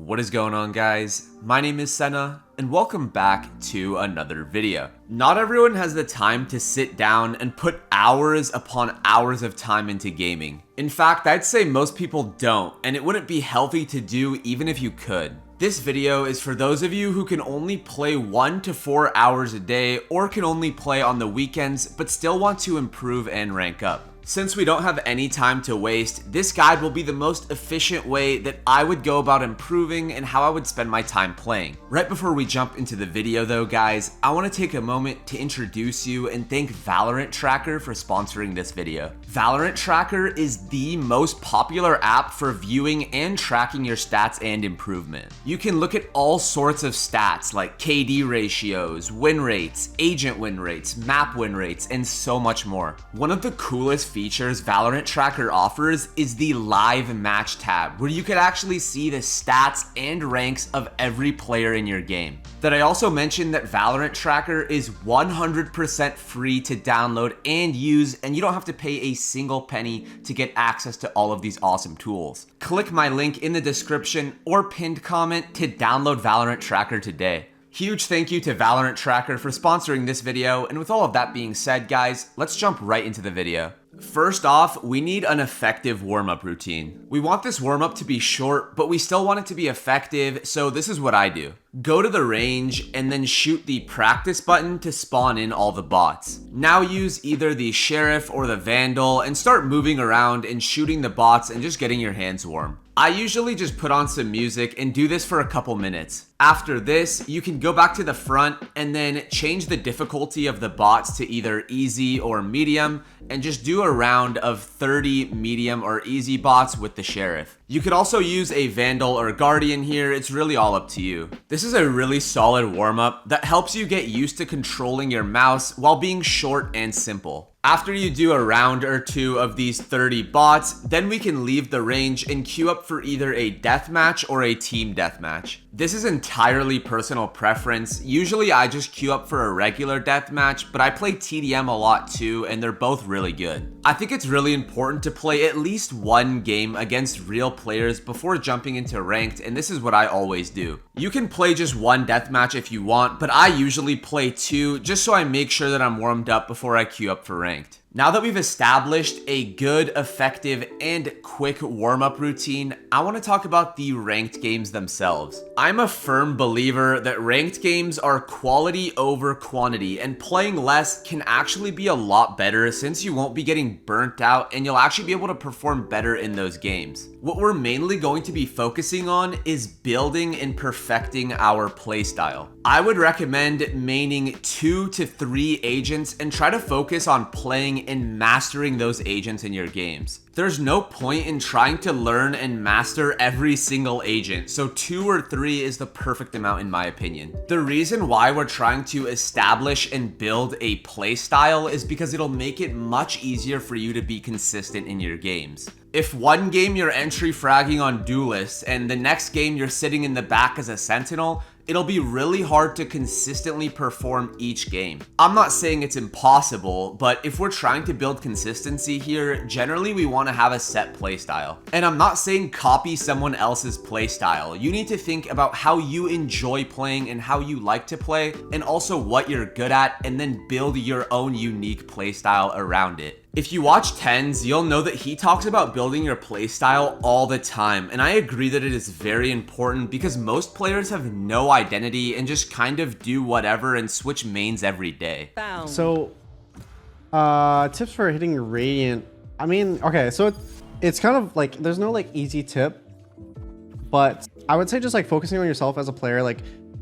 What is going on, guys? My name is Sena, and welcome back to another video. Not everyone has the time to sit down and put hours upon hours of time into gaming. In fact, I'd say most people don't, and it wouldn't be healthy to do even if you could. This video is for those of you who can only play 1 to 4 hours a day or can only play on the weekends but still want to improve and rank up. Since we don't have any time to waste, this guide will be the most efficient way that I would go about improving and how I would spend my time playing. Right before we jump into the video though, guys, I want to take a moment to introduce you and thank Valorant Tracker for sponsoring this video. Valorant Tracker is the most popular app for viewing and tracking your stats and improvement. You can look at all sorts of stats like KD ratios, win rates, agent win rates, map win rates, and so much more. One of the coolest features Valorant Tracker offers is the live match tab, where you could actually see the stats and ranks of every player in your game. Did I also mention that Valorant Tracker is 100% free to download and use, and you don't have to pay a single penny to get access to all of these awesome tools. Click my link in the description or pinned comment to download Valorant Tracker today. Huge thank you to Valorant Tracker for sponsoring this video, and with all of that being said, guys, let's jump right into the video. First off, we need an effective warm-up routine. We want this warm-up to be short, but we still want it to be effective, so this is what I do. Go to the range and then shoot the practice button to spawn in all the bots. Now use either the sheriff or the vandal and start moving around and shooting the bots and just getting your hands warm. I usually just put on some music and do this for a couple minutes. After this, you can go back to the front and then change the difficulty of the bots to either easy or medium and just do a round of 30 medium or easy bots with the sheriff. You could also use a vandal or guardian here, it's really all up to you. This is a really solid warm-up that helps you get used to controlling your mouse while being short and simple. After you do a round or two of these 30 bots, then we can leave the range and queue up for either a deathmatch or a team deathmatch. This is entirely personal preference. Usually I just queue up for a regular deathmatch, but I play TDM a lot too, and they're both really good. I think it's really important to play at least one game against real players before jumping into ranked, and this is what I always do. You can play just one deathmatch if you want, but I usually play two just so I make sure that I'm warmed up before I queue up for ranked. Now that we've established a good, effective, and quick warm-up routine, I want to talk about the ranked games themselves. I'm a firm believer that ranked games are quality over quantity, and playing less can actually be a lot better since you won't be getting burnt out and you'll actually be able to perform better in those games. What we're mainly going to be focusing on is building and perfecting our playstyle. I would recommend maining 2 to 3 agents and try to focus on playing and mastering those agents in your games. There's no point in trying to learn and master every single agent, so 2 or 3 is the perfect amount in my opinion. The reason why we're trying to establish and build a playstyle is because it'll make it much easier for you to be consistent in your games. If one game you're entry fragging on duelists and the next game you're sitting in the back as a sentinel, it'll be really hard to consistently perform each game. I'm not saying it's impossible, but if we're trying to build consistency here, generally we want to have a set playstyle. And I'm not saying copy someone else's playstyle. You need to think about how you enjoy playing and how you like to play, and also what you're good at, and then build your own unique playstyle around it. If you watch Sens, you'll know that he talks about building your playstyle all the time, and I agree that it is very important because most players have no identity and just kind of do whatever and switch mains every day. So, tips for hitting Radiant. I mean, okay, so it's kind of like, there's no like easy tip, but I would say just like focusing on yourself as a player, like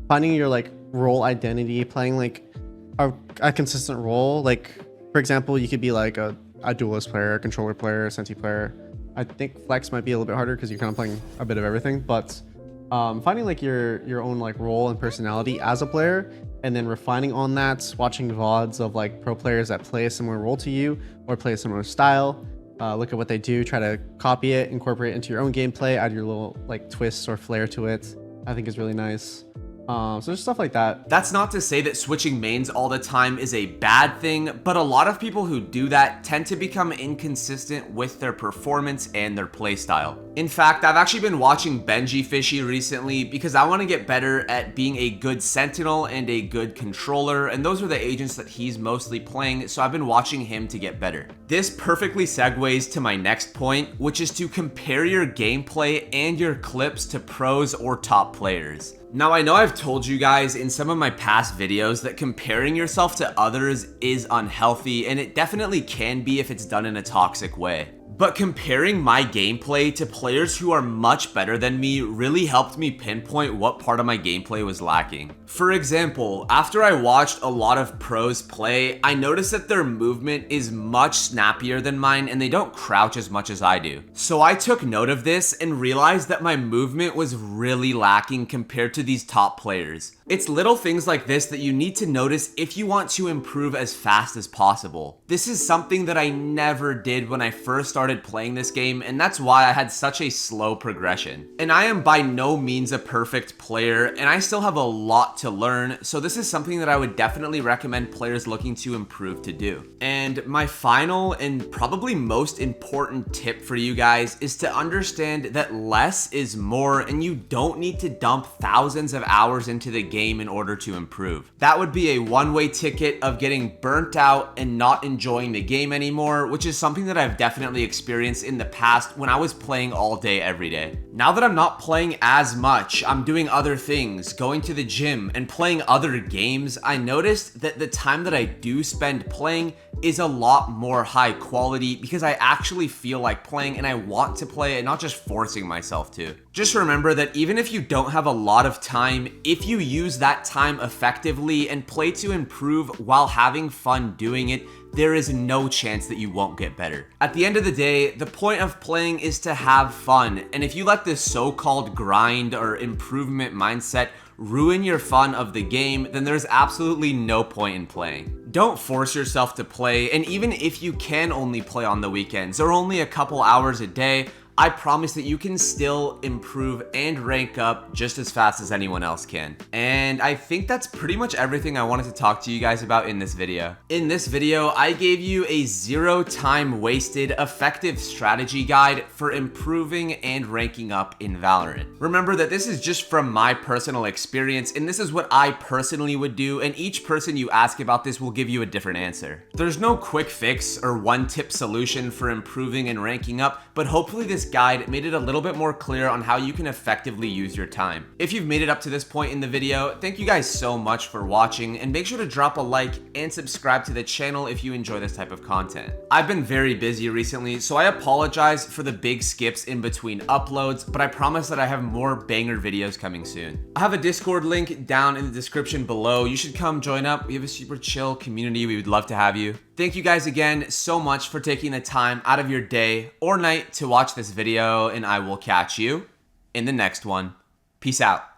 finding your like role identity, playing like a consistent role. Like, for example, you could be like a duelist player, a controller player, a senti player. I think flex might be a little bit harder because you're kind of playing a bit of everything, but finding like your own like role and personality as a player, and then refining on that, watching VODs of like pro players that play a similar role to you or play a similar style. Look at what they do, try to copy it, incorporate it into your own gameplay, add your little like twists or flair to it. I think is really nice. So just stuff like that. That's not to say that switching mains all the time is a bad thing, but a lot of people who do that tend to become inconsistent with their performance and their playstyle. In fact, I've actually been watching Benji Fishy recently because I want to get better at being a good sentinel and a good controller, and those are the agents that he's mostly playing, so I've been watching him to get better. This perfectly segues to my next point, which is to compare your gameplay and your clips to pros or top players. Now, I know I've told you guys in some of my past videos that comparing yourself to others is unhealthy, and it definitely can be if it's done in a toxic way. But comparing my gameplay to players who are much better than me really helped me pinpoint what part of my gameplay was lacking. For example, after I watched a lot of pros play, I noticed that their movement is much snappier than mine and they don't crouch as much as I do. So I took note of this and realized that my movement was really lacking compared to these top players. It's little things like this that you need to notice if you want to improve as fast as possible. This is something that I never did when I first started playing this game, and that's why I had such a slow progression. And I am by no means a perfect player, and I still have a lot to learn, so this is something that I would definitely recommend players looking to improve to do. And my final and probably most important tip for you guys is to understand that less is more, and you don't need to dump thousands of hours into the game in order to improve. That would be a one-way ticket of getting burnt out and not enjoying the game anymore, which is something that I've definitely experienced in the past when I was playing all day every day. Now that I'm not playing as much, I'm doing other things, going to the gym and playing other games, I noticed that the time that I do spend playing is a lot more high quality because I actually feel like playing and I want to play and not just forcing myself to. Just remember that even if you don't have a lot of time, if you use that time effectively and play to improve while having fun doing it, there is no chance that you won't get better. At the end of the day, the point of playing is to have fun, and if you let this so-called grind or improvement mindset ruin your fun of the game, then there's absolutely no point in playing. Don't force yourself to play, and even if you can only play on the weekends or only a couple hours a day, I promise that you can still improve and rank up just as fast as anyone else can. And I think that's pretty much everything I wanted to talk to you guys about in this video. In this video, I gave you a 0 time wasted effective strategy guide for improving and ranking up in Valorant. Remember that this is just from my personal experience, and this is what I personally would do, and each person you ask about this will give you a different answer. There's no quick fix or one tip solution for improving and ranking up, but hopefully this guide made it a little bit more clear on how you can effectively use your time. If you've made it up to this point in the video, thank you guys so much for watching, and make sure to drop a like and subscribe to the channel if you enjoy this type of content. I've been very busy recently, so I apologize for the big skips in between uploads, but I promise that I have more banger videos coming soon. I have a Discord link down in the description below. You should come join up. We have a super chill community. We would love to have you. Thank you guys again so much for taking the time out of your day or night to watch this video, and I will catch you in the next one. Peace out.